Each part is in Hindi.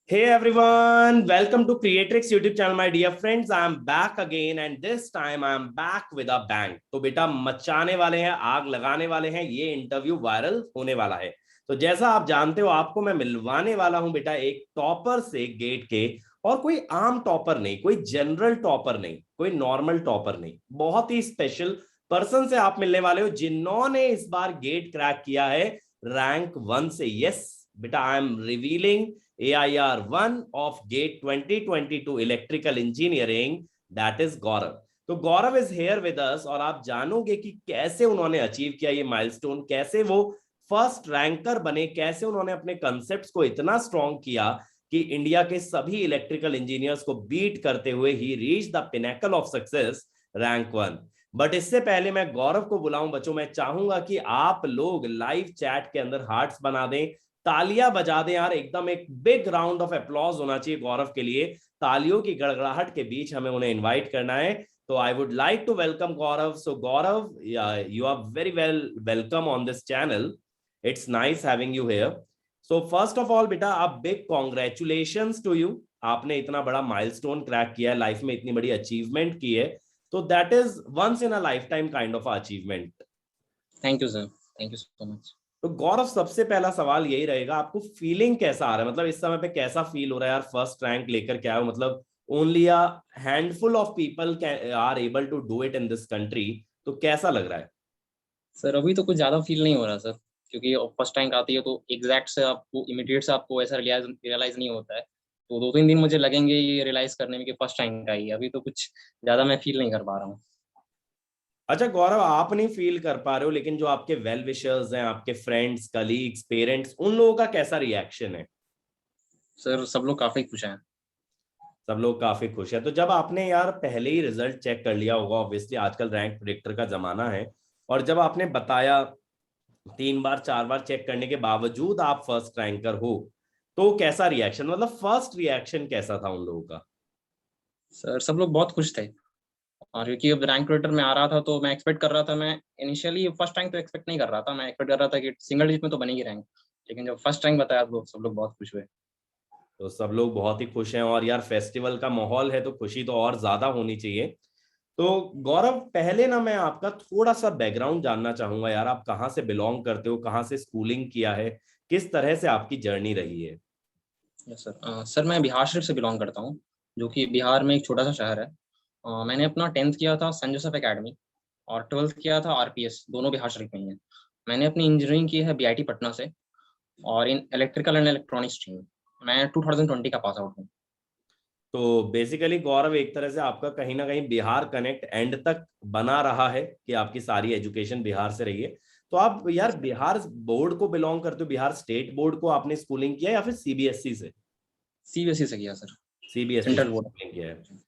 Hey everyone, welcome to Creatrix YouTube channel, my dear friends. I am back again and this time I am back with a bang. तो बेटा मचाने वाले हैं, आग लगाने वाले हैं, ये इंटरव्यू वायरल होने वाला है। तो जैसा आप जानते हो, आपको मैं मिलवाने वाला हूं बेटा एक टॉपर से गेट के। और कोई आम टॉपर नहीं, कोई जनरल टॉपर नहीं, कोई नॉर्मल टॉपर नहीं, बहुत ही स्पेशल पर्सन से आप मिलने वाले हो जिन्होंने इस बार गेट क्रैक किया है रैंक 1 से। यस बेटा, I am revealing AIR 1 of GATE 2022 Electrical Engineering, that is गौरव। तो गौरव इज हेयर विद अस और आप जानोगे कि कैसे उन्होंने अचीव किया ये माइलस्टोन, कैसे वो फर्स्ट रैंकर बने, कैसे उन्होंने अपने कंसेप्ट्स को इतना स्ट्रॉन्ग किया कि इंडिया के सभी इलेक्ट्रिकल इंजीनियर्स को बीट करते हुए ही reach the pinnacle of success, rank 1। But इससे पहले मैं गौरव को बुलाऊं बच्चों, मैं चाहूंगा कि आप लोग लाइव चैट के अंदर हार्ट्स बना दें, तालियां बजा दें यार, एकदम एक बिग राउंड ऑफ अप्लॉज होना चाहिए गौरव के लिए। तालियों की गड़गड़ाहट के बीच हमें उन्हें इनवाइट करना है। तो I would like to welcome Gaurav. So Gaurav, you are very welcome on this channel. It's nice having you here. So first of all बेटा, आप बिग कॉन्ग्रेचुलेशंस टू यू। आपने इतना बड़ा माइलस्टोन क्रैक किया है, लाइफ में इतनी बड़ी अचीवमेंट की है, तो that is once in a lifetime kind of achievement. Thank you sir, thank you so much. तो गौरव, सबसे पहला सवाल यही रहेगा, आपको फीलिंग कैसा आ रहा है? मतलब इस समय पे कैसा फील हो रहा है यार, फर्स्ट रैंक लेकर के आए हो। मतलब only a handful of people are able to do it in this country. तो कैसा लग रहा है? सर अभी तो कुछ ज़्यादा फील नहीं हो रहा सर, क्योंकि फर्स्ट टाइम आती है तो एग्जैक्ट से आपको इमीडिएट से आपको ऐसा रियलाइज नहीं होता है। तो 2-3 दिन मुझे लगेंगे ये रियलाइज करने में कि फर्स्ट टाइम का ही है। अभी तो कुछ ज़्यादा मैं फील नहीं कर पा रहा हूँ। अच्छा गौरव, आप नहीं फील कर पा रहे हो, लेकिन जो आपके वेल विशर्स हैं, आपके फ्रेंड्स, कलीग्स, पेरेंट्स, उन लोगों का कैसा रिएक्शन है? सर सब लोग काफ़ी खुश हैं। सब लोग काफी खुश है। तो जब आपने यार पहले ही रिजल्ट चेक कर लिया होगा, ऑब्वियसली आजकल रैंक प्रेडिक्टर का जमाना है, और जब आपने बताया 3 बार 4 बार चेक करने के बावजूद आप फर्स्ट रैंकर हो, तो कैसा रिएक्शन, मतलब फर्स्ट रिएक्शन कैसा था उन लोगों का? सर सब लोग बहुत खुश थे, और क्योंकि अब रैंक रेटर में आ रहा था तो मैं एक्सपेक्ट कर रहा था। मैं इनिशियली फर्स्ट रैंक तो एक्सपेक्ट नहीं कर रहा था, मैं एक्सपेक्ट कर रहा था कि सिंगल डिजिट में तो बनेगी रैंक। लेकिन जब फर्स्ट रैंक बताया तो सब लोग बहुत खुश हुए। तो सब लोग बहुत ही खुश हैं, और यार फेस्टिवल का माहौल है तो खुशी तो और ज्यादा होनी चाहिए। तो गौरव, पहले ना मैं आपका थोड़ा सा बैकग्राउंड जानना चाहूंगा यार, आप कहाँ से बिलोंग करते हो, कहाँ से स्कूलिंग किया है, किस तरह से आपकी जर्नी रही है? Yes sir. सर मैं बिहार शरीफ से बिलोंग करता हूँ, जो कि बिहार में एक छोटा सा शहर है। मैंने अपना 10th किया था सेंट जोसेफ एकेडमी, और 12th किया था आरपीएस, दोनों बिहार शरीफ में ही है। मैंने अपनी इंजीनियरिंग की है बीआईटी पटना से, और in electrical and electronics stream. मैं 2020 का पास आउट हूँ। तो बेसिकली गौरव, एक तरह से आपका कहीं ना कहीं बिहार कनेक्ट एंड तक बना रहा है कि आपकी सारी एजुकेशन बिहार से रही है। तो आप यार बिहार बोर्ड को बिलोंग करते हो, बिहार स्टेट बोर्ड को आपने स्कूलिंग किया या फिर सीबीएसई से? सीबीएसई से किया सर, सीबीएसई सेंट्रल से बोर्ड। स्कूलिंग किया है।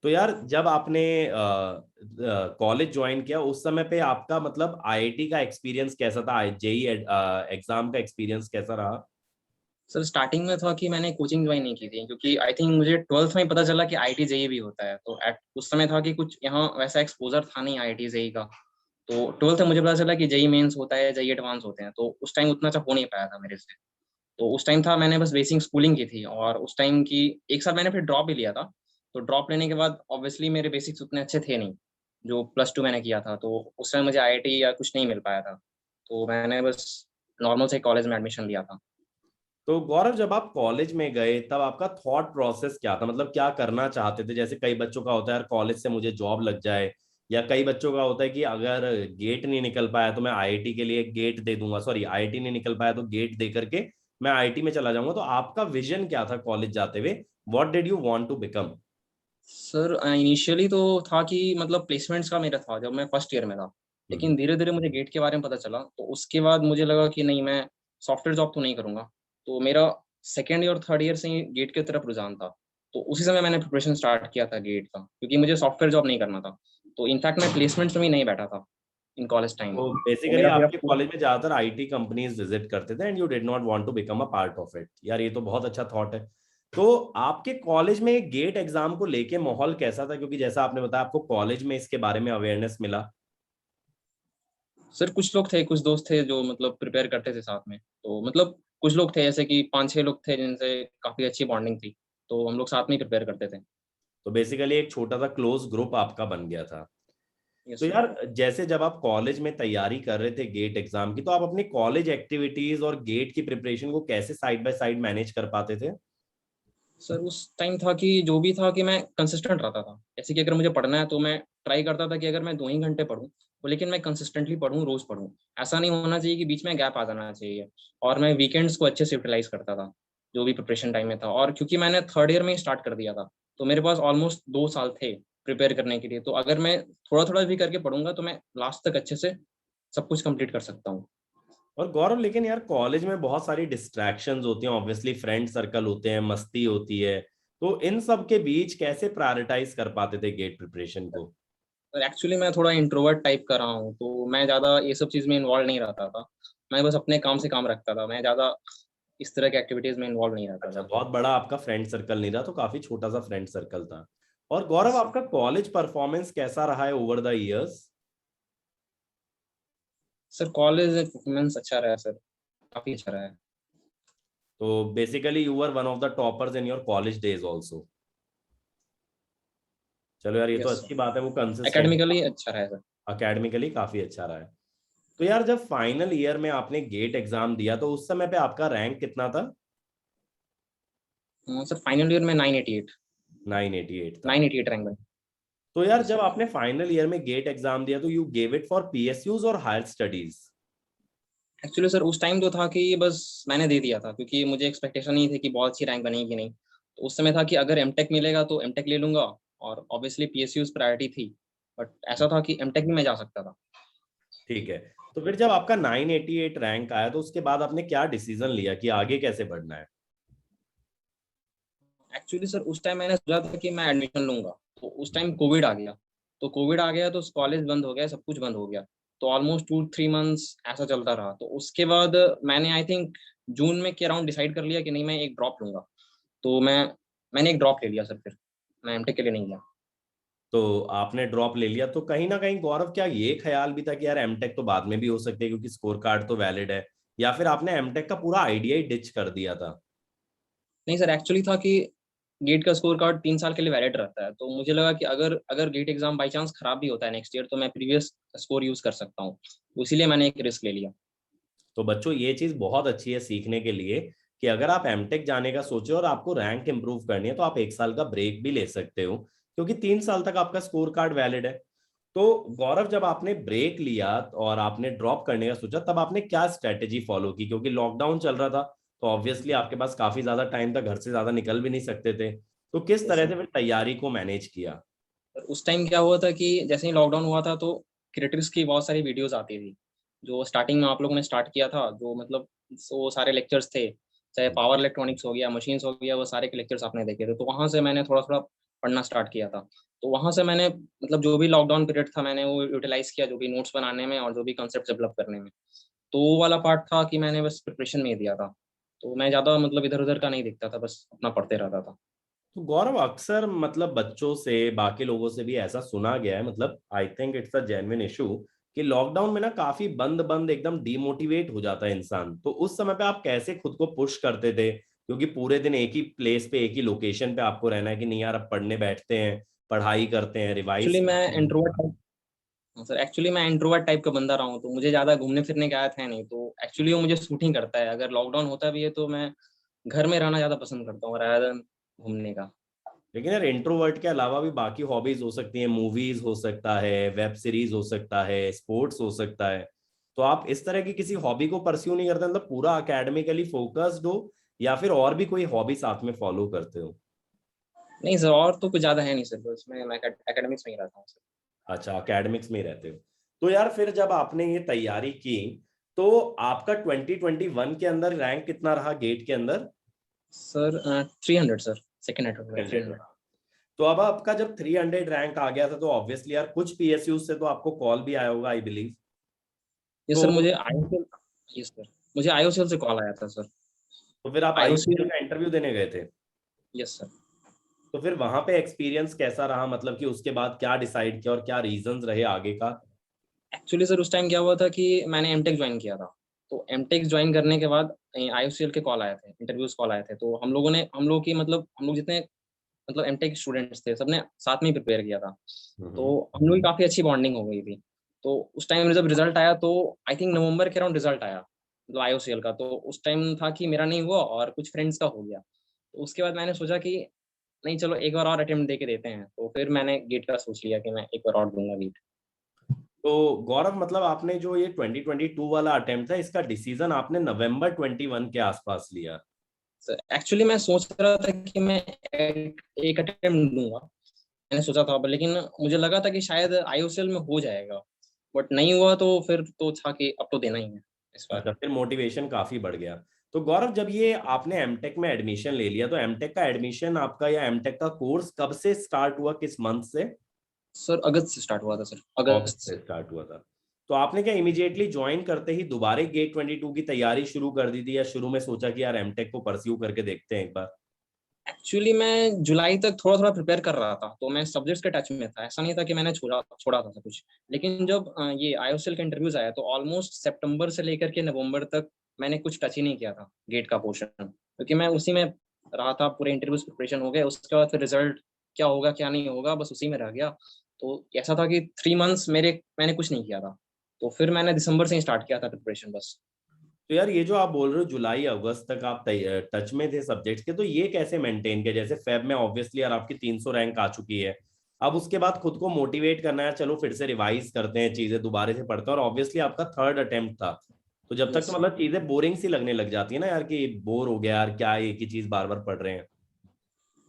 तो यार जब आपने कॉलेज ज्वाइन किया उस समय पे आपका मतलब आईआईटी का एक्सपीरियंस कैसा था, जेई एग्जाम का एक्सपीरियंस कैसा रहा? सर स्टार्टिंग में था कि मैंने कोचिंग ज्वाइन नहीं की थी, क्योंकि आई थिंक मुझे 12th में ही पता चला कि आईटी जेई भी होता है। तो एट उस समय था कि कुछ यहाँ वैसा एक्सपोजर था नहीं आईटी जेई का। तो 12th में मुझे पता चला कि जेई मेंस होता है, जेई एडवांस होते हैं। तो उस टाइम उतना अच्छा हो नहीं पाया था मेरे से। तो उस टाइम था, मैंने बस बेसिक स्कूलिंग की थी, और उस टाइम की एक साल मैंने फिर ड्रॉप भी लिया था। तो ड्रॉप लेने के बाद ऑब्वियसली मेरे बेसिक्स उतने अच्छे थे नहीं, जो +2 मैंने किया था। तो उस समय मुझे आईआईटी या कुछ नहीं मिल पाया था, तो मैंने बस नॉर्मल से कॉलेज में एडमिशन लिया था। तो गौरव, जब आप कॉलेज में गए तब आपका थॉट प्रोसेस क्या था, मतलब क्या करना चाहते थे? जैसे कई बच्चों का होता है यार कॉलेज से मुझे जॉब लग जाए, या कई बच्चों का होता है कि अगर गेट नहीं निकल पाया तो मैं आईआईटी के लिए गेट दे दूंगा, सॉरी आईआईटी नहीं निकल पाया तो गेट दे करके मैं आईआईटी में चला जाऊंगा। तो आपका विजन क्या था कॉलेज जाते हुए? What did you want to become? Sir initially तो था कि मतलब प्लेसमेंट्स का मेरा था जब मैं फर्स्ट ईयर में था। लेकिन धीरे धीरे मुझे गेट के बारे में पता चला, तो उसके बाद मुझे लगा कि नहीं, मैं सॉफ्टवेयर जॉब तो नहीं करूंगा। तो मेरा सेकेंड ईयर और थर्ड ईयर से ही गेट की तरफ रुझान था। तो उसी समय मैंने प्रिपरेशन स्टार्ट किया था गेट का, क्योंकि मुझे सॉफ्टवेयर जॉब नहीं करना था। तो इनफैक्ट मैं प्लेसमेंट्स में ही नहीं बैठा था इन कॉलेज टाइम। तो तो बेसिकली मेरा मेरा आपके कॉलेज में ज्यादातर आईटी कंपनीज विजिट करते थे and you did not want to become a part of it. यार ये तो बहुत अच्छा थॉट है। तो आपके कॉलेज में गेट एग्जाम को लेके माहौल कैसा था, क्योंकि जैसा आपने बताया आपको कॉलेज में इसके बारे में अवेयरनेस मिला? सर कुछ लोग थे, कुछ दोस्त थे जो मतलब प्रिपेयर करते थे साथ में। तो मतलब कुछ लोग थे जैसे कि 5-6 लोग थे जिनसे काफी अच्छी बॉन्डिंग थी, तो हम लोग साथ में प्रिपेयर करते थे। तो बेसिकली एक छोटा सा क्लोज ग्रुप आपका बन गया था। तो यस सर। यार जैसे जब आप कॉलेज में तैयारी कर रहे थे गेट एग्जाम की, तो आप अपनी कॉलेज एक्टिविटीज और गेट की प्रिपरेशन को कैसे साइड बाय साइड मैनेज कर पाते थे? सर उस टाइम था कि जो भी था कि मैं कंसिस्टेंट रहता था, जैसे कि अगर मुझे पढ़ना है तो मैं ट्राई करता था कि अगर मैं 2 ही घंटे पढूं तो लेकिन मैं कंसिस्टेंटली पढूं, रोज पढूं। ऐसा नहीं होना चाहिए कि बीच में गैप आ जाना चाहिए। और मैं वीकेंड्स को अच्छे से यूटिलाइज करता था जो भी प्रिपरेशन टाइम में था। और क्योंकि मैंने थर्ड ईयर में ही स्टार्ट कर दिया था तो मेरे पास ऑलमोस्ट 2 साल थे प्रिपेयर करने के लिए। तो अगर मैं थोड़ा थोड़ा भी करके पढ़ूंगा तो मैं लास्ट तक अच्छे से सब कुछ कंप्लीट कर सकता हूँ। और गौरव, लेकिन यार कॉलेज में बहुत सारी डिस्ट्रैक्शंस होती हैं, ऑब्वियसली फ्रेंड सर्कल होते हैं, मस्ती होती है, तो इन सब के बीच कैसे प्रायोरिटाइज कर पाते थे गेट प्रिपरेशन को? और एक्चुअली मैं थोड़ा इंट्रोवर्ट टाइप का रहा हूँ तो मैं ज़्यादा ये सब चीज़ में इन्वॉल्व नहीं रहता था। मैं बस अपने काम से काम रखता था, मैं ज़्यादा इस तरह के एक्टिविटीज़ में इन्वॉल्व नहीं रहता अच्छा, था। बहुत बड़ा आपका फ्रेंड सर्कल नहीं रहा, तो काफी छोटा सा फ्रेंड सर्कल था। और गौरव, इससे आपका कॉलेज परफॉर्मेंस कैसा रहा है over the years? Sir college performance अच्छा रहा है सर, काफ़ी अच्छा रहा है। तो basically you were one of the toppers in your college days also. चलो यार, ये तो यस अच्छी सर, बात है, वो कंसिस्टेंट। एकेडमिकली अच्छा रहा है सर। अकेडमिकली काफी अच्छा रहा है। तो यार जब फाइनल ईयर में आपने गेट एग्जाम दिया, तो उस समय पे आपका रैंक कितना था? सर फाइनल ईयर में 988, 988 था। 988 रैंक बना। तो यार यस जब सर। आपने फाइनल ईयर में गेट एग्जाम दिया, तो you gave it for PSUs और हायर स्टडीज? एक्चुअली सर उस टाइम तो था कि बस मैंने दे दिया था क्योंकि मुझे एक्सपेक्टेशन नहीं थी कि बहुत अच्छी रैंक बनेगी नहीं। तो उस समय था कि अगर एमटेक मिलेगा तो एमटेक ले लूंगा। और ऑब्वियसली पीएसयूज प्रायोरिटी थी, बट ऐसा था कि एमटेक भी मैं जा सकता था। ठीक है। तो फिर जब आपका 988 रैंक आया, तो उसके बाद आपने क्या डिसीजन लिया कि आगे कैसे बढ़ना है? एक्चुअली सर उस टाइम मैंने सोचा था कि मैं एडमिशन लूंगा, तो उस टाइम कोविड आ गया। तो कोविड आ गया तो कॉलेज बंद हो गया, सब कुछ बंद हो गया। तो ऑलमोस्ट 2-3 मंथ्स ऐसा चलता रहा। तो उसके बाद मैंने आई थिंक जून में के अराउंड डिसाइड कर लिया कि नहीं मैं एक ड्रॉप लूंगा। तो मैंने एक ड्रॉप ले लिया सर। फिर मैं एमटेक के लिए नहीं गया। तो आपने ड्रॉप ले लिया, तो कहीं ना कहीं गौरव, क्या ये ख्याल भी था कि यार एमटेक तो बाद में भी हो सकती है क्योंकि स्कोर कार्ड तो वैलिड है, या फिर आपने एमटेक का पूरा आइडिया ही डिच कर दिया था? नहीं सर, एक्चुअली था कि गेट का स्कोर कार्ड 3 साल के लिए वैलिड रहता है। तो मुझे लगा कि अगर अगर गेट एग्जाम बाई चांस खराब भी होता है नेक्स्ट ईयर तो मैं प्रीवियस स्कोर यूज कर सकता हूँ। तो इसीलिए मैंने एक रिस्क ले लिया। तो बच्चों, ये चीज बहुत अच्छी है सीखने के लिए कि अगर आप एमटेक जाने का सोचे और आपको रैंक इंप्रूव करनी है, तो आप 1 साल का ब्रेक भी ले सकते हो, क्योंकि 3 साल तक आपका स्कोर कार्ड वैलिड है। तो गौरव, जब आपने ब्रेक लिया और आपने ड्रॉप करने का सोचा, तब आपने क्या स्ट्रेटेजी फॉलो की? क्योंकि लॉकडाउन चल रहा था, तो ऑब्वियसली आपके पास काफी ज्यादा टाइम था, घर से ज्यादा निकल भी नहीं सकते थे, तो किस यस तरह सर। से फिर तैयारी को मैनेज किया? पर उस टाइम क्या हुआ था कि जैसे ही लॉकडाउन हुआ था तो क्रिएटर्स की बहुत सारी वीडियोस आती थी। जो स्टार्टिंग में आप लोगों ने स्टार्ट किया था, जो मतलब वो सारे लेक्चर्स थे, चाहे पावर इलेक्ट्रॉनिक्स हो गया, मशीन्स हो गया, वो सारे के लेक्चर्स आपने देखे थे। तो वहां से मैंने थोड़ा थोड़ा पढ़ना स्टार्ट किया था। तो वहां से मैंने मतलब जो भी लॉकडाउन पीरियड था मैंने वो यूटिलाइज किया, जो भी नोट्स बनाने में और जो भी कंसेप्ट डेवलप करने में। तो वो वाला पार्ट था कि मैंने बस प्रिपरेशन में ही दिया था। तो मैं ज्यादा मतलब इधर उधर का नहीं दिखता था, बस अपना पढ़ते रहता था। तो गौरव, अक्सर मतलब बच्चों से, बाकी लोगों से भी ऐसा सुना गया है, मतलब I think it's a genuine issue, कि लॉकडाउन में ना काफी बंद बंद एकदम डिमोटिवेट हो जाता है इंसान। तो उस समय पे आप कैसे खुद को पुश करते थे? क्योंकि पूरे दिन एक ही प्लेस पे, एक ही लोकेशन पे आपको रहना है कि नहीं यार, अब पढ़ने बैठते हैं, पढ़ाई करते हैं, रिवाइज एक्चुअली मैं करते हैं। इंट्रोवर्ट, हाँ सर, एक्चुअली मैं इंट्रोवर्ट टाइप का बंदा रहा हूँ तो मुझे ज्यादा घूमने फिरने की आदत है नहीं। तो एक्चुअली वो मुझे सूट ही करता है। अगर लॉकडाउन होता भी है तो मैं घर में रहना ज्यादा पसंद करता हूँ rather than घूमने का। लेकिन यार इंट्रोवर्ट के अलावा भी बाकी हॉबीज हो सकती हैं, मूवीज हो सकता है, वेब सीरीज हो सकता है, स्पोर्ट्स हो सकता है। तो आप इस तरह की किसी हॉबी को परस्यू नहीं करते, मतलब पूरा अकेडमिकली फोकस्ड हो, या फिर और भी कोई हॉबी साथ में फॉलो करते हो? नहीं सर, और तो कुछ ज्यादा है नहीं सर, बस मैं एकेडमिक्स में ही रहता हूँ सर। अच्छा, अकेडमिक्स में ही रहते हो। तो यार फिर जब आपने ये तैयारी की, तो आपका 2021 के अंदर रैंक कितना रहा गेट के अंदर? सर 300 सर, सेकेंड अटेम्प्ट में 300 300। रहा। तो अब आपका जब 300 रैंक आ गया था, तो ऑब्वियसली यार कुछ पीएसयू से तो आपको कॉल भी आया होगा, आई बिलीव। ये तो सर मुझे आईओसीएल, ये सर मुझे आईओसीएल से कॉल आया था सर। तो फिर आप आईयूसीएल आईओसीएल, का इंटरव्यू देने गए थे? Yes sir. तो फिर वहां पे एक्सपीरियंस कैसा रहा, मतलब कि उसके बाद क्या डिसाइड किया और क्या रीजंस रहे आगे का? एक्चुअली सर उस टाइम क्या हुआ था कि मैंने एमटेक ज्वाइन किया था। तो एमटेक ज्वाइन करने के बाद आईयूसीएल के कॉल आए थे, इंटरव्यूज कॉल आए थे, तो हम लोग की मतलब हम लोग जितने मतलब एमटेक स्टूडेंट्स थे सबने साथ में ही प्रिपेयर किया था, तो हम लोग की काफी अच्छी बॉन्डिंग हो गई थी। तो उस टाइम जब रिजल्ट आया तो आई थिंक नवंबर के अराउंड रिजल्ट आया मतलब आईयूसीएल का, तो उस टाइम था कि मेरा नहीं हुआ और कुछ फ्रेंड्स का हो गया। तो उसके बाद मैंने सोचा कि नहीं चलो एक बार और अटेम्प्ट दे के देते हैं, तो फिर मैंने गेट का सोच लिया कि मैं एक बार और दूंगा गेट। तो गौरव मतलब आपने जो ये 2022 वाला अटेम्प्ट था, इसका डिसीजन आपने नवंबर 21 के आसपास लिया? एक्चुअली मैं सोच रहा था कि मैं एक अटेम्प्ट दूंगा, मैंने सोचा था, लेकिन मुझे लगा था कि शायद आईयूसीएल में हो जाएगा, बट नहीं हुआ, तो फिर तो था कि अब तो देना ही है इस बार। अच्छा, फिर मोटिवेशन काफी बढ़ गया। तो गौरव, जब ये आपने एमटेक में एडमिशन ले लिया, तो एमटेक का एडमिशन आपका या एमटेक का कोर्स कब से स्टार्ट हुआ, किस मंथ से? सर अगस्त से स्टार्ट हुआ था सर, अगस्त अगस्त से से। स्टार्ट हुआ था। तो आपने क्या इमीडिएटली ज्वाइन करते ही दोबारा गेट 22 की तैयारी शुरू कर दी थी, या शुरू में सोचा कि यार एमटेक को परस्यू करके देखते हैं एक बार? एक्चुअली मैं जुलाई तक थोड़ा थोड़ा प्रिपेयर कर रहा था, तो मैं सब्जेक्ट्स के टच में था, ऐसा नहीं था कि मैंने छोड़ा छोड़ा था सब कुछ। लेकिन जब ये आईयूसीएल का इंटरव्यूज आया तो ऑलमोस्ट सितंबर से लेकर के नवंबर तक मैंने कुछ टच ही नहीं किया था गेट का पोर्शन, क्योंकि मैं उसी में रहा था, पूरे इंटरव्यूज प्रिपरेशन हो गए, उसके बाद फिर रिजल्ट क्या होगा क्या नहीं होगा बस उसी में रह गया। तो ऐसा था कि 3 मंथ्स मैंने कुछ नहीं किया था, तो फिर मैंने दिसंबर से ही स्टार्ट किया था प्रिपरेशन बस। तो यार ये जो आप बोल रहे हो जुलाई अगस्त तक आप टच में थे सब्जेक्ट्स के, तो ये कैसे मेंटेन किया? जैसे फेब में ऑब्वियसली यार आपकी 300 रैंक आ चुकी है, अब उसके बाद खुद को मोटिवेट करना है, चलो फिर से रिवाइज करते हैं, चीजें दोबारा से पढ़ते हैं, और ऑब्वियसली आपका थर्ड अटेम्प्ट था, तो जब तक तो यस। मतलब चीजें बोरिंग सी लगने लग जाती है ना यार, कि बोर हो गया यार, क्या एक ही चीज बार बार पढ़ रहे हैं।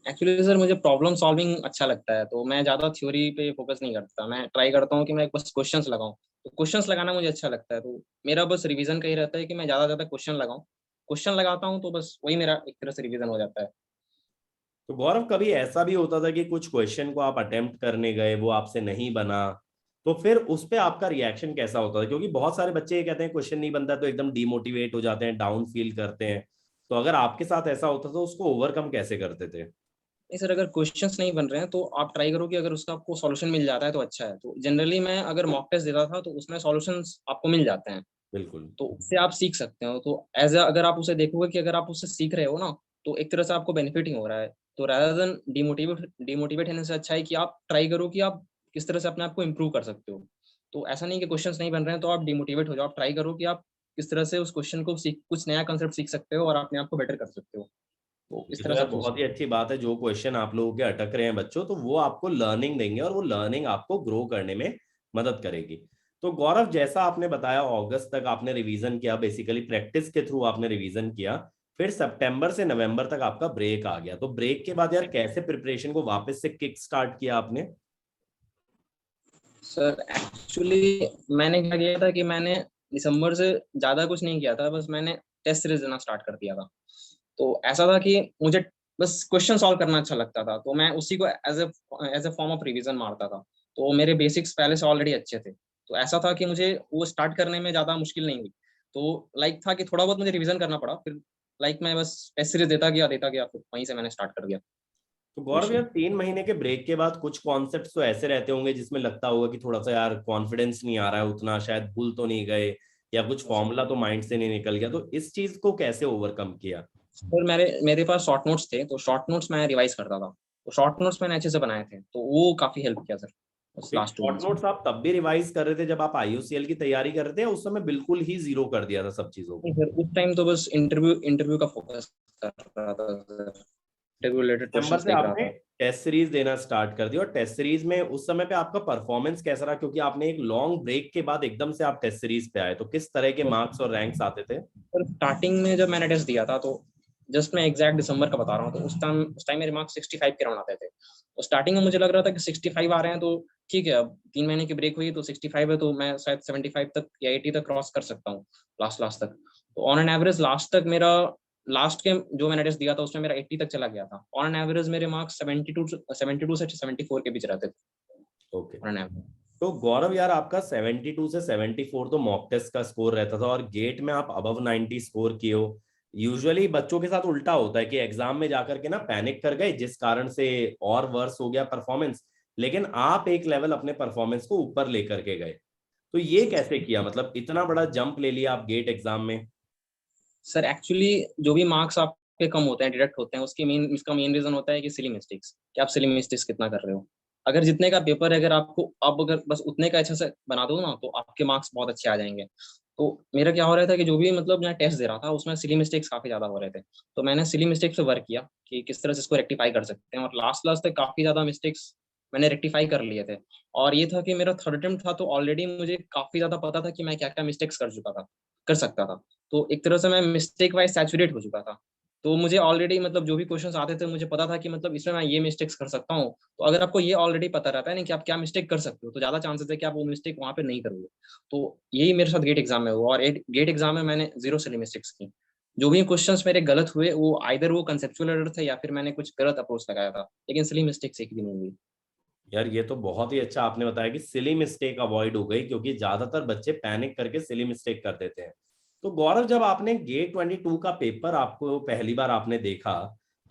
एक्चुअली सर मुझे प्रॉब्लम सॉल्विंग अच्छा लगता है, तो मैं ज्यादा थ्योरी पे फोकस नहीं करता, मैं ट्राई करता हूँ कि मैं बस क्वेश्चंस लगाऊं, तो क्वेश्चंस लगाना मुझे अच्छा लगता है, तो मेरा बस रिवीजन का ही रहता है कि मैं ज्यादा ज्यादा क्वेश्चन लगाऊं, क्वेश्चन लगाता हूँ तो बस वही मेरा एक तरह से रिवीजन हो जाता है। तो गौरव, कभी ऐसा भी होता था कि कुछ क्वेश्चन को आप अटेम्प्ट करने गए, वो आपसे नहीं बना, तो फिर उस पे आपका रिएक्शन कैसा होता था? क्योंकि बहुत सारे बच्चे ये कहते हैं क्वेश्चन नहीं बनता तो एकदम डीमोटिवेट हो जाते हैं, डाउन फील करते हैं। तो अगर आपके साथ ऐसा होता तो उसको ओवरकम कैसे करते थे? नहीं सर, अगर क्वेश्चंस नहीं बन रहे हैं तो आप ट्राई करो कि अगर उसका आपको सॉल्यूशन मिल जाता है तो अच्छा है, तो जनरली मैं अगर मॉक टेस्ट देता था तो उसमें सॉल्यूशंस आपको मिल जाते हैं, बिल्कुल। तो उससे आप सीख सकते हो, तो एज अगर आप उसे देखोगे कि अगर आप उससे सीख रहे हो ना, तो एक तरह से आपको बेनिफिट ही हो रहा है, तो rather देन डिमोटिवेट होने से अच्छा है कि आप ट्राई करो कि आप किस तरह से अपने आप को इम्प्रूव कर सकते हो। तो ऐसा नहीं कि क्वेश्चंस नहीं बन रहे हैं तो आप डिमोटिवेट हो जाओ, आप ट्राई करो कि आप किस तरह से उस क्वेश्चन को सीख कुछ नया कंसेप्ट सीख सकते हो और अपने आप को बेटर कर सकते हो, तो इस ये तो तरह से यार आप सोच बहुत ही सकते अच्छी बात है, जो क्वेश्चन आप लोगों के अटक रहे हैं बच्चों, तो वो आपको लर्निंग देंगे और वो लर्निंग आपको ग्रो करने में मदद करेगी। तो गौरव, जैसा आपने बताया अगस्त तक आपने रिवीजन किया, बेसिकली प्रैक्टिस के थ्रू आपने रिवीजन किया, फिर सितंबर से नवंबर तक आपका ब्रेक आ गया, तो ब्रेक के बाद यार कैसे प्रिपरेशन को वापस से किक स्टार्ट किया आपने? हो। सर एक्चुअली मैंने क्या किया था कि मैंने दिसंबर से ज्यादा कुछ नहीं किया था, बस मैंने टेस्ट सीरीज देना स्टार्ट कर दिया था। तो ऐसा था कि मुझे बस क्वेश्चन सॉल्व करना अच्छा लगता था, तो मैं उसी को as a form of revision मारता था, तो मेरे बेसिक्स पहले से ऑलरेडी अच्छे थे, तो ऐसा था कि मुझे वो स्टार्ट करने में ज्यादा मुश्किल नहीं हुई। तो लाइक था कि थोड़ा बहुत मुझे रिवीजन करना पड़ा, फिर लाइक मैं बस टेस्ट सीरीज देता गया, फिर वहीं से मैंने स्टार्ट कर दिया तो गौरव यार, क्वेश्चन। 3 महीने के ब्रेक के बाद कुछ कॉन्सेप्ट्स तो ऐसे रहते होंगे जिसमें लगता होगा कि थोड़ा सा यार कॉन्फिडेंस नहीं आ रहा है उतना, शायद भूल तो नहीं गए, या कुछ फॉर्मूला तो माइंड से नहीं निकल गया, तो इस चीज को कैसे ओवरकम किया? फिर मेरे मेरे पास शॉर्ट नोट्स थे, तो शॉर्ट नोट्स मैं रिवाइज करता था, तो शॉर्ट नोट्स मैंने अच्छे से बनाए थे, तो वो काफी हेल्प किया सर उस लास्ट टू शॉर्ट मंथ्स में। नोट्स आप तब भी रिवाइज कर रहे थे जब आप आईयूसीएल की तैयारी कर रहे थे, या उस समय बिल्कुल ही जीरो कर दिया था सब चीजों नहीं को? सर, उस टाइम तो बस इंटरव्यू इंटरव्यू का फोकस कर रहा था सर, इंटरव्यू रिलेटेड सितंबर क्वेश्चंस से देख रहा आपने था। टेस्ट सीरीज देना स्टार्ट कर दिया, और टेस्ट सीरीज में उस समय पे आपका परफॉर्मेंस कैसा रहा? क्योंकि आपने एक लॉन्ग ब्रेक के बाद एकदम से आप टेस्ट सीरीज पे आए, तो किस तरह के मार्क्स और रैंक्स आते थे? सर स्टार्टिंग में जब मैंने टेस्ट दिया था तो जस्ट मैं एग्जैक्ट दिसंबर का बता रहा हूँ, तो उस टाइम मेरे मार्क्स 65 के राउंड आते थे, तो स्टार्टिंग में मुझे लग रहा था कि 65 आ रहे हैं तो ठीक है, अब 3 महीने की ब्रेक हुई तो 65 है, तो मैं शायद 75 तक या 80 तक क्रॉस कर सकता हूँ लास्ट लास्ट तक। तो ऑन एन एवरेज लास्ट तक मेरा लास्ट के जो मैंने टेस्ट दिया था उसमें मेरा 80 तक चला गया था, ऑन एन एवरेज मेरे मार्क्स 72 से 74 के बीच रहते थे ओके। On an average. तो गौरव यार, आपका 72 से 74 तो मॉक टेस्ट का स्कोर रहता था, और गेट में आप अबव 90 स्कोर किए हो। यूजुअली बच्चों के साथ उल्टा होता है कि एग्जाम में जाकर के ना पैनिक कर गए, जिस कारण से और वर्स हो गया परफॉर्मेंस, लेकिन आप एक लेवल अपने परफॉर्मेंस को ऊपर लेकर के गए। तो ये कैसे किया, मतलब इतना बड़ा जंप ले लिया आप गेट एग्जाम में? सर एक्चुअली जो भी मार्क्स आपके कम होते हैं, डिडक्ट होते हैं, उसकी मेन इसका मेन रीजन होता है कि सिली मिस्टेक्स, कि आप सिली मिस्टेक्स कितना कर रहे हो। अगर जितने का पेपर है, अगर आपको अब अगर बस उतने का अच्छे से बना दो ना, तो आपके मार्क्स बहुत अच्छे आ जाएंगे। तो मेरा क्या हो रहा था कि जो भी मतलब मैं टेस्ट दे रहा था उसमें सिली मिस्टेक्स काफी ज्यादा हो रहे थे। तो मैंने सिली मिस्टेक्स पे वर्क किया कि किस तरह से इसको रेक्टिफाई कर सकते हैं, और लास्ट लास्ट तक काफी ज्यादा मिस्टेक्स मैंने रेक्टिफाई कर लिए थे। और ये था कि मेरा थर्ड अटेम्प्ट था, तो ऑलरेडी मुझे काफी ज्यादा पता था कि मैं क्या क्या मिस्टेक्स कर चुका था, कर सकता था। तो एक तरह से मैं मिस्टेक वाइज सैचुरेट हो चुका था। तो मुझे ऑलरेडी मतलब जो भी क्वेश्चंस आते थे मुझे पता था कि मतलब इसमें मैं ये मिस्टेक्स कर सकता हूँ। तो अगर आपको ये ऑलरेडी पता रहता है ना कि आप क्या मिस्टेक कर सकते हो, तो ज्यादा चांसेस है कि आप वो मिस्टेक वहां पे नहीं करोगे। तो यही मेरे साथ गेट एग्जाम में हुआ, और गेट एग्जाम में मैंने जीरो सिली मिस्टेक्स की। जो भी क्वेश्चंस मेरे गलत हुए वो आइदर वो कंसेप्चुअल एरर थे या फिर मैंने कुछ गलत अप्रोच लगाया था, लेकिन सिली मिस्टेक्स एक भी नहीं हुई। यार ये तो बहुत ही अच्छा आपने बताया कि सिली मिस्टेक अवॉइड हो गई, क्योंकि ज्यादातर बच्चे पैनिक करके सिली मिस्टेक कर देते हैं। तो गौरव, जब आपने गेट 22 का पेपर आपको पहली बार आपने देखा,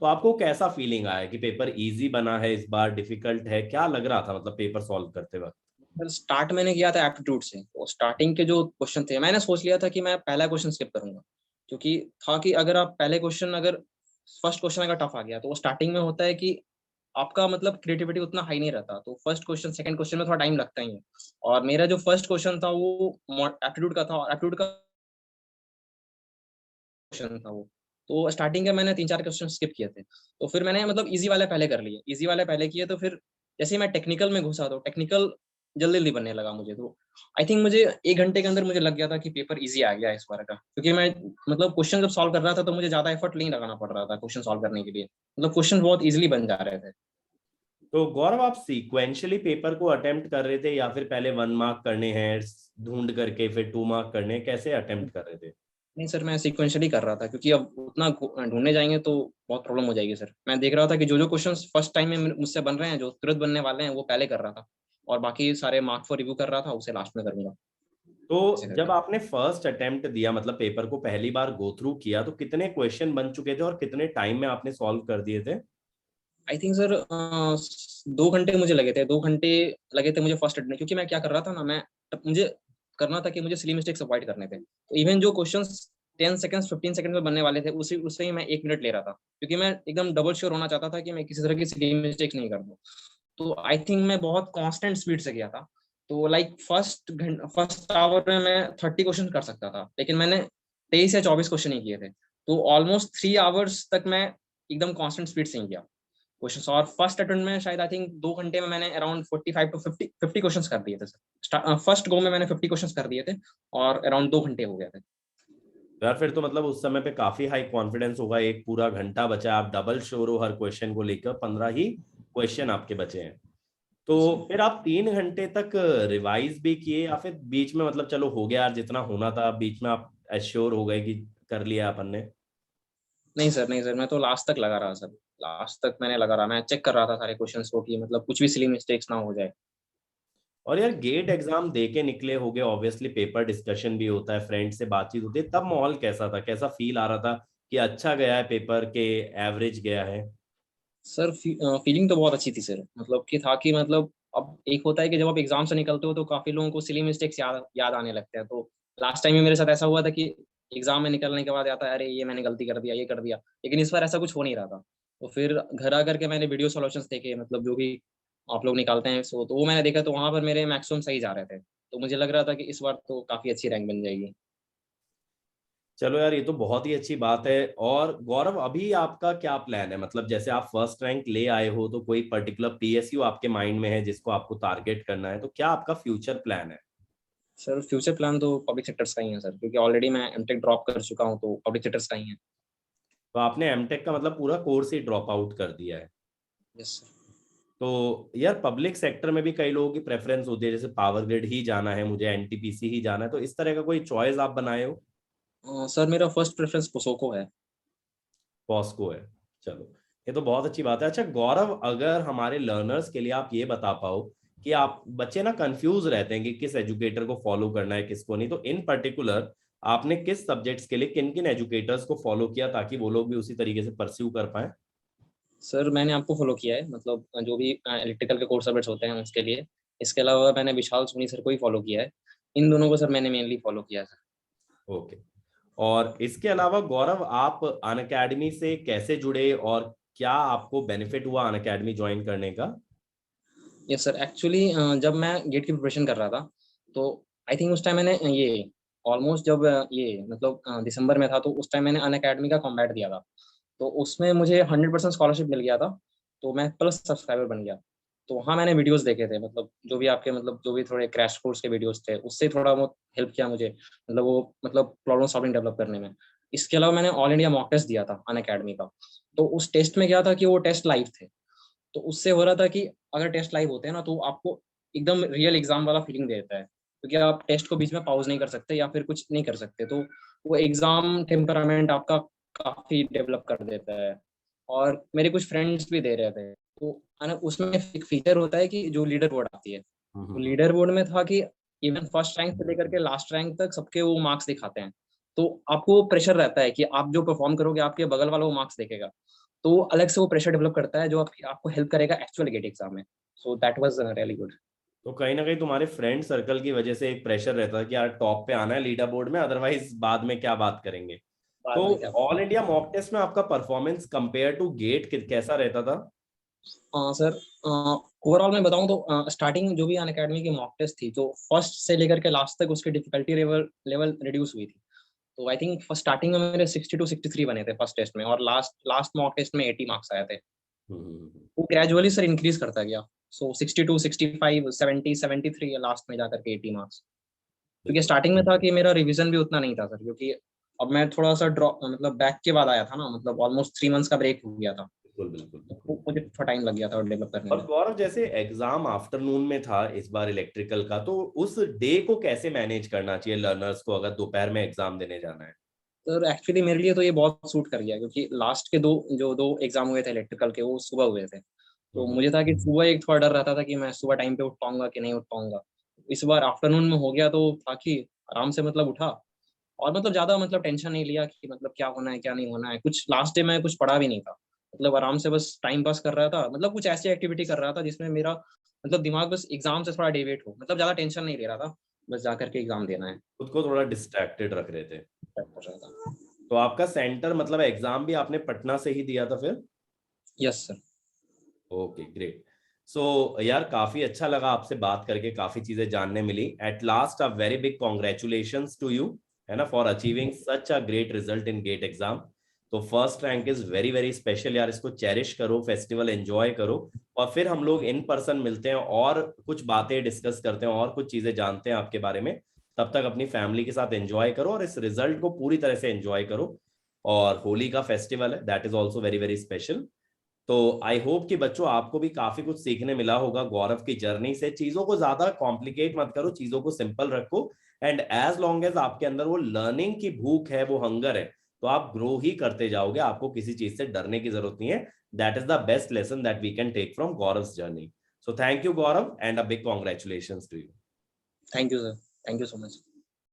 तो आपको कैसा फीलिंग आया कि पेपर इजी बना है इस बार, डिफिकल्ट है, क्या लग रहा था मतलब पेपर सॉल्व करते वक्त? सर स्टार्ट मैंने किया था एप्टीट्यूड से, तो स्टार्टिंग के जो क्वेश्चन थे मैंने सोच लिया था कि मैं पहला क्वेश्चन स्किप करूंगा। क्योंकि था कि अगर आप पहले क्वेश्चन अगर फर्स्ट क्वेश्चन अगर टफ आ गया, तो वो स्टार्टिंग में होता है कि आपका मतलब क्रिएटिविटी उतना हाई नहीं रहता, तो फर्स्ट क्वेश्चन सेकंड क्वेश्चन में थोड़ा टाइम लगता ही है। और मेरा जो फर्स्ट क्वेश्चन था वो एप्टीट्यूड का था, और एप्टीट्यूड का क्वेश्चन था वो। तो स्टार्टिंग के मैंने 3-4 क्वेश्चन स्किप किए थे। तो फिर मैंने मतलब इजी वाले पहले कर लिए, इजी वाले पहले किए, तो फिर जैसे ही मैं टेक्निकल में घुसा तो टेक्निकल जल्दी जल्दी बनने लगा मुझे। तो आई थिंक मुझे 1 घंटे के अंदर मुझे लग गया था कि पेपर इजी आ गया इस बार का, क्योंकि मैं मतलब क्वेश्चन जब सॉल्व कर रहा था तो मुझे ज्यादा एफर्ट नहीं लगाना पड़ रहा था क्वेश्चन सॉल्व करने के लिए। मतलब क्वेश्चन बहुत इजिली बन जा रहे थे। तो गौरव, आप सीक्वेंशियली पेपर को अटेम्प्ट कर रहे थे या फिर पहले 1 मार्क करने हैं ढूंढ करके फिर 2 मार्क करने हैं, कैसे अटेम्प्ट कर रहे थे? नहीं सर, मैं सीक्वेंशियली कर रहा था, क्योंकि अब उतना ढूंढने जाएंगे तो बहुत प्रॉब्लम हो जाएगी सर। मैं देख रहा था कि जो जो क्वेश्चंस फर्स्ट टाइम में मुझसे बन रहे हैं, जो तुरंत बनने वाले हैं, वो पहले कर रहा था, और बाकी सारे मार्क फॉर रिव्यू कर रहा था, उसे लास्ट में करूंगा तो ऐसे जब करके। आपने फर्स्ट अटेम्प्ट दिया, मतलब पेपर को पहली बार गो थ्रू किया, तो कितने क्वेश्चन बन चुके थे और कितने टाइम में आपने सॉल्व कर दिए थे? आई थिंक सर 2 घंटे मुझे लगे थे, 2 घंटे लगे थे मुझे फर्स्ट अटेम्प्ट में, क्योंकि मैं क्या कर रहा था ना, मैं मुझे करना था कि मुझे सिली मिस्टेक्स अवॉइड करने थे। तो इवन जो क्वेश्चन 10 सेकंड 15 सेकंड में बनने वाले थे, उसी उससे ही मैं 1 मिनट ले रहा था, क्योंकि मैं एकदम डबल श्योर होना चाहता था कि मैं किसी तरह की सिली मिस्टेक्स नहीं कर दूं। तो आई थिंक मैं बहुत कांस्टेंट स्पीड से गया था। तो लाइक फर्स्ट आवर में मैं 30 क्वेश्चन कर सकता था, लेकिन मैंने 23 या 24 क्वेश्चन ही किए थे। तो ऑलमोस्ट 3 आवर्स तक मैं एकदम कांस्टेंट स्पीड से ही किया क्वेश्चन। और फर्स्ट अटेम्प्ट में शायद आई थिंक 2 घंटे में मैंने अराउंड 45 to 50 क्वेश्चन कर दिए थे सर। फर्स्ट गो में मैंने 50 क्वेश्चन कर दिए थे, और अराउंड 2 घंटे हो गए थे। यार फिर तो मतलब उस समय पे काफी हाई कॉन्फिडेंस होगा, एक पूरा घंटा बचा है, आप डबल श्योर हो हर क्वेश्चन को लेकर, 15 ही क्वेश्चन आपके बचे हैं। तो फिर आप 3 घंटे तक रिवाइज भी किए या फिर बीच में मतलब चलो हो गया यार जितना होना था, बीच में आप एश्योर हो गए कि कर लिया अपन ने? नहीं सर, नहीं सर, मैं तो लास्ट तक लगा रहा सर। लास्ट तक मैंने लगा रहा, मैं चेक कर रहा था सारे क्वेश्चंस को कि मतलब कुछ भी सिली मिस्टेक्स ना हो जाए। और यार गेट एग्जाम दे के निकले होगे, ऑब्वियसली पेपर डिस्कशन भी होता है, फ्रेंड से बातचीत होती है, तब माहौल कैसा था, कैसा फील आ रहा था कि अच्छा गया है पेपर के, एवरेज गया है? सर फीलिंग तो बहुत अच्छी थी सर, मतलब कि था कि मतलब अब एक होता है कि जब आप एग्जाम से निकलते हो तो काफी लोगों को सिली मिस्टेक्स याद याद आने लगते हैं। तो लास्ट टाइम में मेरे साथ ऐसा हुआ था कि एग्जाम में निकलने के बाद आता है, अरे ये मैंने गलती कर दिया, ये कर दिया। लेकिन इस बार ऐसा कुछ हो नहीं रहा था। तो फिर घर आकर के मैंने वीडियो सॉल्यूशंस देखे, मतलब जो भी आप लोग निकालते हैं, सो तो वो मैंने देखा, तो वहां पर मेरे मैक्सिमम सही जा रहे थे। तो मुझे लग रहा था कि इस बार तो काफी अच्छी रैंक बन जाएगी। चलो यार, ये तो बहुत ही अच्छी बात है। और गौरव, अभी आपका क्या प्लान है, मतलब जैसे आप फर्स्ट रैंक ले आए हो, तो कोई पर्टिकुलर पीएसयू आपके माइंड में है जिसको आपको टारगेट करना है, तो क्या आपका फ्यूचर प्लान है? सर फ्यूचर प्लान तो पब्लिक सेक्टर्स का ही है सर, क्योंकि ऑलरेडी मैं एमटेक ड्रॉप कर चुका हूँ, तो पब्लिक सेक्टर्स का ही है। तो आपने एमटेक का मतलब पूरा कोर्स ही ड्रॉप आउट कर दिया है? यस तो यार पब्लिक सेक्टर में भी कई लोगों की प्रेफरेंस होती है, जैसे पावर ग्रिड ही जाना है मुझे, एनटीपीसी ही जाना है, तो इस तरह का कोई चॉइस आप बनाए हो? सर मेरा फर्स्ट प्रेफरेंस पोसोको है। पॉस्को है। चलो, ये तो बहुत अच्छी बात है। अच्छा गौरव, अगर हमारे लर्नर्स के लिए आप ये बता पाओ कि आप बच्चे ना कंफ्यूज रहते हैं कि किस एजुकेटर को फॉलो करना है किसको नहीं, तो इन पर्टिकुलर आपने किस सब्जेक्ट्स के लिए किन किन एजुकेटर्स को फॉलो किया ताकि वो लोग भी उसी तरीके से परस्यू कर पाए? सर मैंने आपको फॉलो किया है, मतलब जो भी इलेक्ट्रिकल के कोर्स सब्जेक्ट्स होते हैं उसके लिए। इसके अलावा मैंने विशाल सोनी सर को ही फॉलो किया है। इन दोनों को सर मैंने मेनली फॉलो किया सर। ओके। और इसके अलावा गौरव, आप अनअकैडमी से कैसे जुड़े और क्या आपको बेनिफिट हुआ अनअकैडमी ज्वाइन करने का? यस सर, एक्चुअली जब मैं गेट की प्रिपरेशन कर रहा था, तो आई थिंक उस टाइम मैंने ये ऑलमोस्ट जब ये मतलब दिसंबर में था, तो उस टाइम मैंने अनअकैडमी का कॉम्बैट दिया था। तो उसमें मुझे 100% स्कॉलरशिप मिल गया था, तो मैं प्लस सब्सक्राइबर बन गया। तो वहाँ मैंने वीडियोस देखे थे, मतलब जो भी आपके मतलब जो भी थोड़े क्रैश कोर्स के वीडियोस थे, उससे थोड़ा बहुत हेल्प किया मुझे, मतलब वो मतलब प्रॉब्लम सॉल्विंग डेवलप करने में। इसके अलावा मैंने ऑल इंडिया मॉक टेस्ट दिया था अनअकैडमी का। तो उस टेस्ट में क्या था कि वो टेस्ट लाइव थे, तो उससे हो रहा था कि अगर टेस्ट लाइव होते हैं ना, तो आपको एकदम रियल एग्जाम वाला फीलिंग देता है, क्योंकि आप टेस्ट को बीच में पॉज नहीं कर सकते या फिर कुछ नहीं कर सकते, तो वो एग्जाम टेम्परामेंट आपका काफी डेवलप कर देता है। और मेरे कुछ फ्रेंड्स भी दे रहे थे, तो उसमें एक फीचर होता है कि जो लीडर बोर्ड आती है, तो हम्म। लीडर बोर्ड में था कि इवन फर्स्ट रैंक से लेकर के लास्ट रैंक तक सबके वो मार्क्स दिखाते हैं। तो आपको प्रेशर रहता है कि आप जो परफॉर्म करोगे, आपके बगल वाला वो मार्क्स देखेगा, तो वो अलग से वो प्रेशर डेवलप करता है, जो आपको हेल्प करेगा एक्चुअल गेट एग्जाम में। So that was really good. तो कहीं ना कहीं तुम्हारे फ्रेंड सर्कल की वजह से एक प्रेशर रहता है कि यार टॉप पे आना है लीडर बोर्ड में, अदरवाइज बाद में क्या बात करेंगे। तो बाद में क्या ऑल इंडिया मॉक टेस्ट में आपका परफॉर्मेंस कंपेयर टू गेट कैसा रहता था? सर, ओवरऑल मैं बताऊं तो स्टार्टिंग जो भी अनअकैडमी की मॉक टेस्ट थी, जो फर्स्ट से लेकर के लास्ट तक उसकी डिफिकल्टी लेवल लेवल रिड्यूस हुई थी। तो आई थिंक फर्स्ट स्टार्टिंग में मेरे 62 63 बने थे फर्स्ट टेस्ट में, और लास्ट लास्ट मॉक टेस्ट में 80 मार्क्स आए थे। वो ग्रेजुअली सर इंक्रीज करता गया। सो 62 65 70 73 लास्ट में जाकर के 80 मार्क्स। क्योंकि बिल्कुल स्टार्टिंग में था कि मेरा रिवीजन भी उतना नहीं था सर, क्योंकि अब मैं थोड़ा सा ड्रॉप मतलब बैक के बाद आया था ना, मतलब ऑलमोस्ट 3 मंथ्स का ब्रेक हो गया था। बिल्कुल बिल्कुल तो बिल्कुल। मुझे थोड़ा टाइम लग गया था डेवलप करने और में। गौरव, जैसे एग्जाम आफ्टरनून में था इस बार इलेक्ट्रिकल का, तो उस डे को कैसे मैनेज करना चाहिए लर्नर्स को अगर दोपहर में एग्जाम देने जाना है? तो एक्चुअली मेरे लिए तो ये बहुत सूट कर गया, क्योंकि लास्ट के दो एग्जाम हुए थे इलेक्ट्रिकल के, वो सुबह हुए थे। तो हम्म। मुझे था कि सुबह एक थोड़ा डर रहता था कि मैं सुबह टाइम पे उठ पाऊंगा कि नहीं उठ पाऊंगा। इस बार आफ्टरनून में हो गया, तो था कि आराम से मतलब उठा, और मतलब ज्यादा मतलब टेंशन नहीं लिया कि मतलब क्या होना है क्या नहीं होना है। कुछ लास्ट डे में कुछ पढ़ा भी नहीं था, मतलब आराम से बस टाइम पास कर रहा था, मतलब कुछ ऐसी एक्टिविटी कर रहा था जिसमें मेरा मतलब दिमाग बस एग्जाम से थोड़ा डेविएट हो, मतलब ज्यादा टेंशन नहीं ले रहा था, बस जाकर के एग्जाम देना है। खुद को थोड़ा डिस्ट्रैक्टेड रख रहे थे। कर रहा था। तो आपका सेंटर मतलब एग्जाम भी आपने पटना से ही दिया था फिर? Yes sir. Okay, great. So यार, काफी अच्छा लगा आपसे बात करके, काफी चीजें जानने मिली। At last a very big congratulations to you, है ना, for achieving such a great result in GATE exam. तो first rank is very very special यार, इसको चेरिश करो, फेस्टिवल एंजॉय करो। और फिर हम लोग इन पर्सन मिलते हैं और कुछ बातें डिस्कस करते हैं और कुछ चीजें जानते हैं आपके बारे में। तब तक अपनी फैमिली के साथ एंजॉय करो और इस रिजल्ट को पूरी तरह से एंजॉय करो। और होली का फेस्टिवल है, that is also very very special. तो आई होप कि बच्चों आपको भी काफी कुछ सीखने मिला होगा गौरव की जर्नी से। चीजों को ज्यादा कॉम्प्लिकेट मत करो, चीजों को सिंपल रखो। एंड एज लॉन्ग एज आपके अंदर वो लर्निंग की भूख है, वो हंगर है, तो आप ग्रो ही करते जाओगे, आपको किसी चीज से डरने की जरूरत नहीं है। That is the best lesson that we can take from Gaurav journey. So thank you Gaurav, and a big congratulation to you. Thank you sir. Thank you so much.